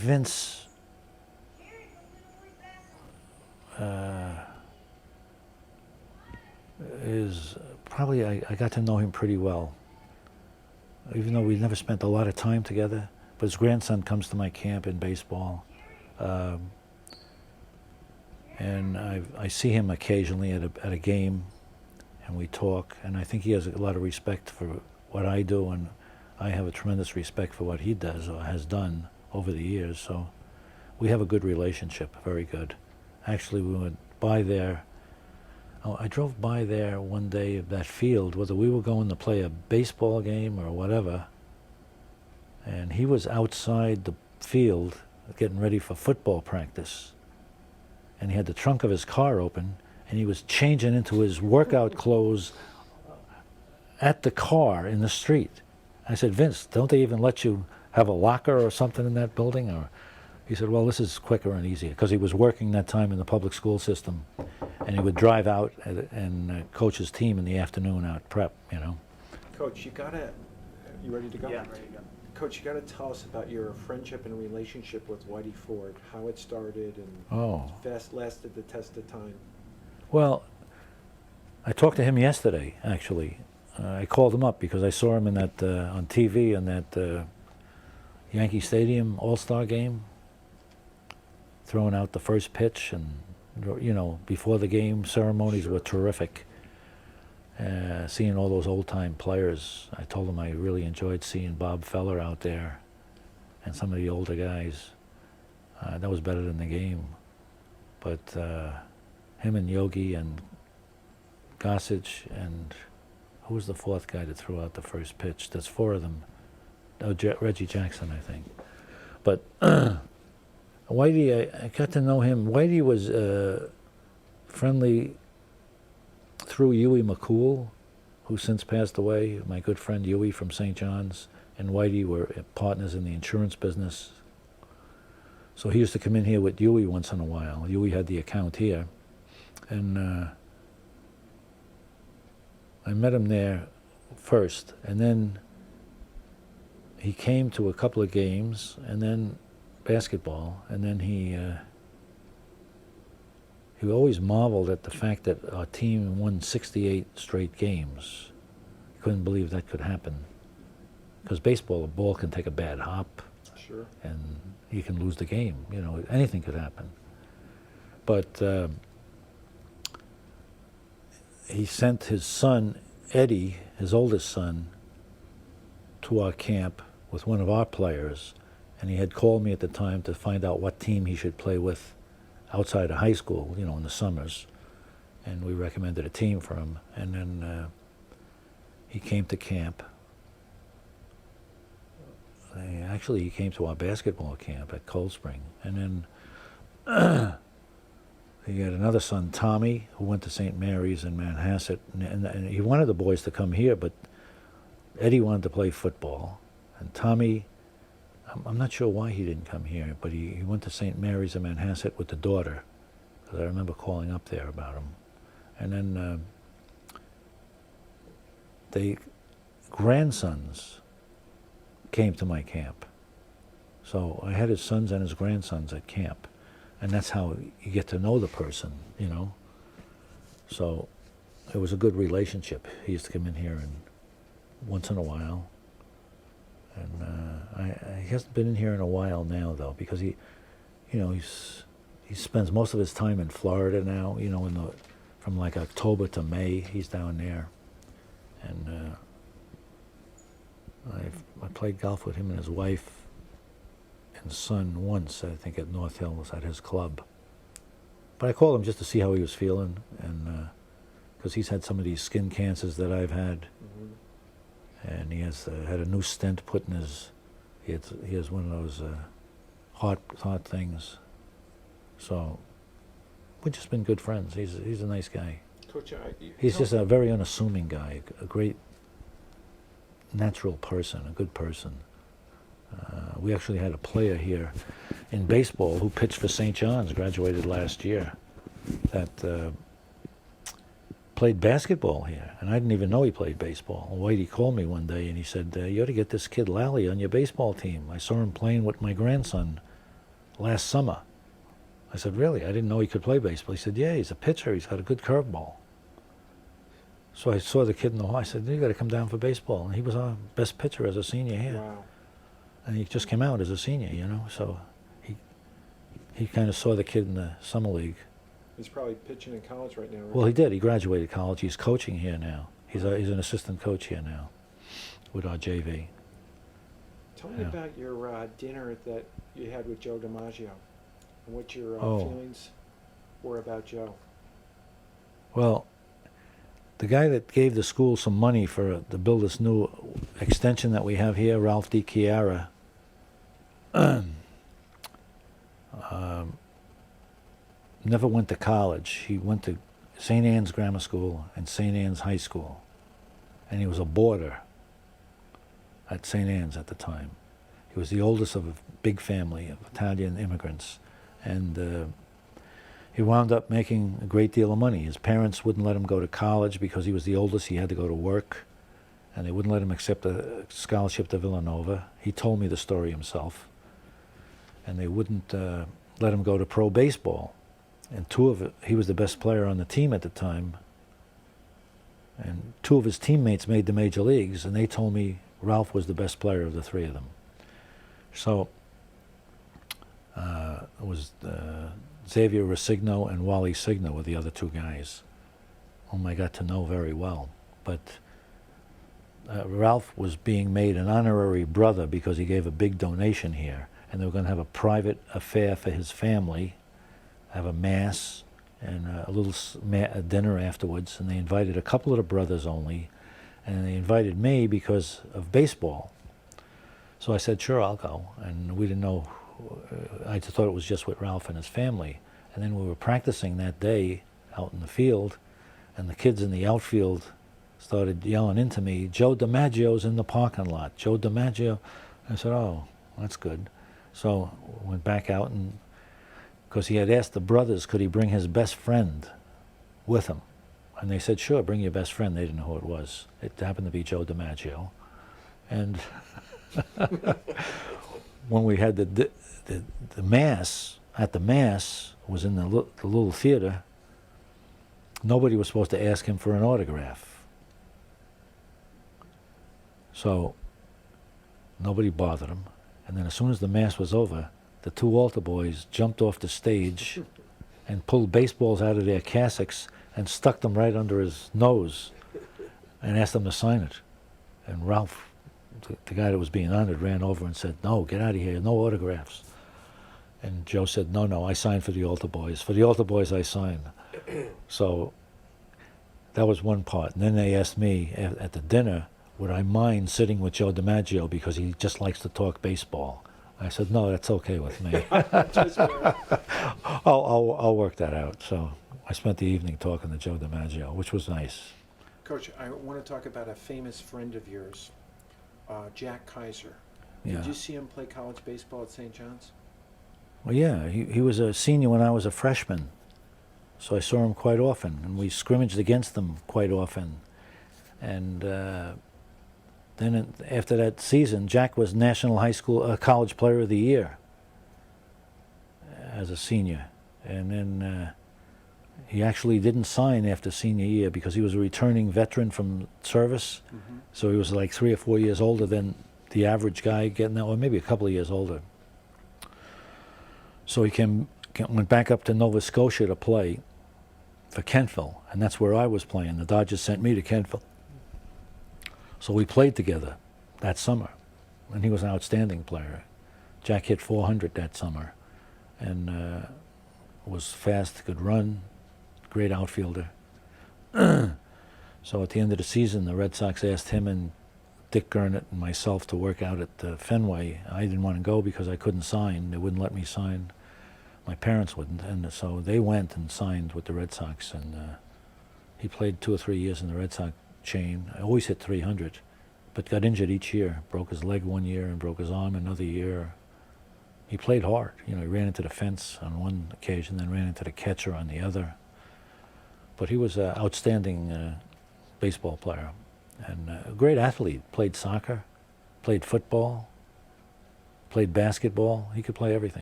Vince is probably, I got to know him pretty well, even though we never spent a lot of time together. But his grandson comes to my camp in baseball, and I see him occasionally at a game, and we talk. And I think he has a lot of respect for what I do, and I have a tremendous respect for what he does or has done over the years. So we have a good relationship, very good. Actually, we went by there. Oh, I drove by there one day of that field, whether we were going to play a baseball game or whatever, and he was outside the field getting ready for football practice. And he had the trunk of his car open, and he was changing into his workout clothes at the car in the street. I said, Vince, don't they even let you have a locker or something in that building? Or he said, well, this is quicker and easier, because he was working that time in the public school system, and he would drive out and coach his team in the afternoon out prep, you know. Coach, you ready to go? Yeah, I'm ready to go. Coach, you got to tell us about your friendship and relationship with Whitey Ford, how it started and lasted the test of time. Well, I talked to him yesterday, actually. I called him up because I saw him in that on TV in that Yankee Stadium All-Star game, throwing out the first pitch, and you know, before the game ceremonies were terrific. Seeing all those old-time players, I told him I really enjoyed seeing Bob Feller out there and some of the older guys. That was better than the game. But him and Yogi and Gossage and who was the fourth guy that threw out the first pitch? There's four of them. Oh, Reggie Jackson, I think. But Whitey, I got to know him. Whitey was friendly through Huey McCool, who since passed away. My good friend Huey from St. John's and Whitey were partners in the insurance business. So he used to come in here with Huey once in a while. Huey had the account here. And I met him there first, and then he came to a couple of games, and then basketball, and then he always marveled at the fact that our team won 68 straight games. He couldn't believe that could happen. Because baseball, a ball can take a bad hop, Sure. and you can lose the game. You know, anything could happen. But he sent his son, Eddie, his oldest son, to our camp with one of our players, and he had called me at the time to find out what team he should play with outside of high school, you know, in the summers. And we recommended a team for him. And then he came to camp. Actually, he came to our basketball camp at Cold Spring. And then he had another son, Tommy, who went to St. Mary's in Manhasset. And he wanted the boys to come here, but Eddie wanted to play football. And Tommy, I'm not sure why he didn't come here, but he went to St. Mary's in Manhasset with the daughter, because I remember calling up there about him. And then the grandsons came to my camp. So I had his sons and his grandsons at camp. And that's how you get to know the person, you know. So it was a good relationship. He used to come in here and once in a while. And he hasn't been in here in a while now, though, because he spends most of his time in Florida now. You know, from like October to May, he's down there. And I played golf with him and his wife and son once, I think, at North Hills at his club. But I called him just to see how he was feeling, and because he's had some of these skin cancers that I've had. Mm-hmm. And he has had a new stent put in his. He has one of those heart things. So we've just been good friends. He's a nice guy. Coach, He's just a very unassuming guy, a great natural person, a good person. We actually had a player here in baseball who pitched for St. John's, graduated last year, that played basketball here, and I didn't even know he played baseball. Whitey called me one day and he said, you ought to get this kid Lally on your baseball team. I saw him playing with my grandson last summer. I said, really? I didn't know he could play baseball. He said, yeah, he's a pitcher. He's got a good curveball. So I saw the kid in the hall. I said, you got to come down for baseball. And he was our best pitcher as a senior here. Wow. And he just came out as a senior, you know. So he kind of saw the kid in the summer league. He's probably pitching in college right now, right? Well, he did. He graduated college. He's coaching here now. He's an assistant coach here now with our JV. Tell me about your dinner that you had with Joe DiMaggio and what your Oh. feelings were about Joe. Well, the guy that gave the school some money to build this new extension that we have here, Ralph D. Chiara, never went to college. He went to St. Anne's Grammar School and St. Anne's High School. And he was a boarder at St. Anne's at the time. He was the oldest of a big family of Italian immigrants. And he wound up making a great deal of money. His parents wouldn't let him go to college because he was the oldest. He had to go to work. And they wouldn't let him accept a scholarship to Villanova. He told me the story himself. And they wouldn't let him go to pro baseball. And he was the best player on the team at the time. And two of his teammates made the major leagues, and they told me Ralph was the best player of the three of them. So it was Xavier Resigno and Wally Signo were the other two guys whom I got to know very well. But Ralph was being made an honorary brother because he gave a big donation here, and they were going to have a private affair for his family, have a mass and a little dinner afterwards, and they invited a couple of the brothers only, and they invited me because of baseball. So I said, sure, I'll go, and we didn't know, I just thought it was just with Ralph and his family. And then we were practicing that day out in the field, and the kids in the outfield started yelling into me, Joe DiMaggio's in the parking lot, Joe DiMaggio. I said, oh, that's good. So I went back out, and because he had asked the brothers, could he bring his best friend with him? And they said, sure, bring your best friend. They didn't know who it was. It happened to be Joe DiMaggio. And when we had the mass, at the mass, was in the little theater, nobody was supposed to ask him for an autograph. So nobody bothered him. And then as soon as the mass was over, the two altar boys jumped off the stage and pulled baseballs out of their cassocks and stuck them right under his nose and asked him to sign it. And Ralph, the guy that was being honored, ran over and said, no, get out of here, no autographs. And Joe said, no, I signed for the altar boys. For the altar boys, I signed. So that was one part. And then they asked me at the dinner, would I mind sitting with Joe DiMaggio because he just likes to talk baseball. I said, no, that's okay with me. I'll work that out. So I spent the evening talking to Joe DiMaggio, which was nice. Coach, I want to talk about a famous friend of yours, Jack Kaiser. Yeah. Did you see him play college baseball at St. John's? Well, yeah, he was a senior when I was a freshman. So I saw him quite often, and we scrimmaged against him quite often. And then after that season, Jack was National College Player of the Year as a senior. And then he actually didn't sign after senior year because he was a returning veteran from service. Mm-hmm. So he was like 3 or 4 years older than the average guy getting that, or maybe a couple of years older. So he went back up to Nova Scotia to play for Kentville, and that's where I was playing. The Dodgers sent me to Kentville. So we played together that summer, and he was an outstanding player. Jack hit 400 that summer, and was fast, could run, great outfielder. So at the end of the season, the Red Sox asked him and Dick Gurnett and myself to work out at Fenway. I didn't want to go because I couldn't sign. They wouldn't let me sign. My parents wouldn't, and so they went and signed with the Red Sox, and he played 2 or 3 years in the Red Sox chain. I always hit 300, but got injured each year. Broke his leg one year and broke his arm another year. He played hard. You know, he ran into the fence on one occasion, then ran into the catcher on the other. But he was an outstanding baseball player and a great athlete. Played soccer, played football, played basketball. He could play everything.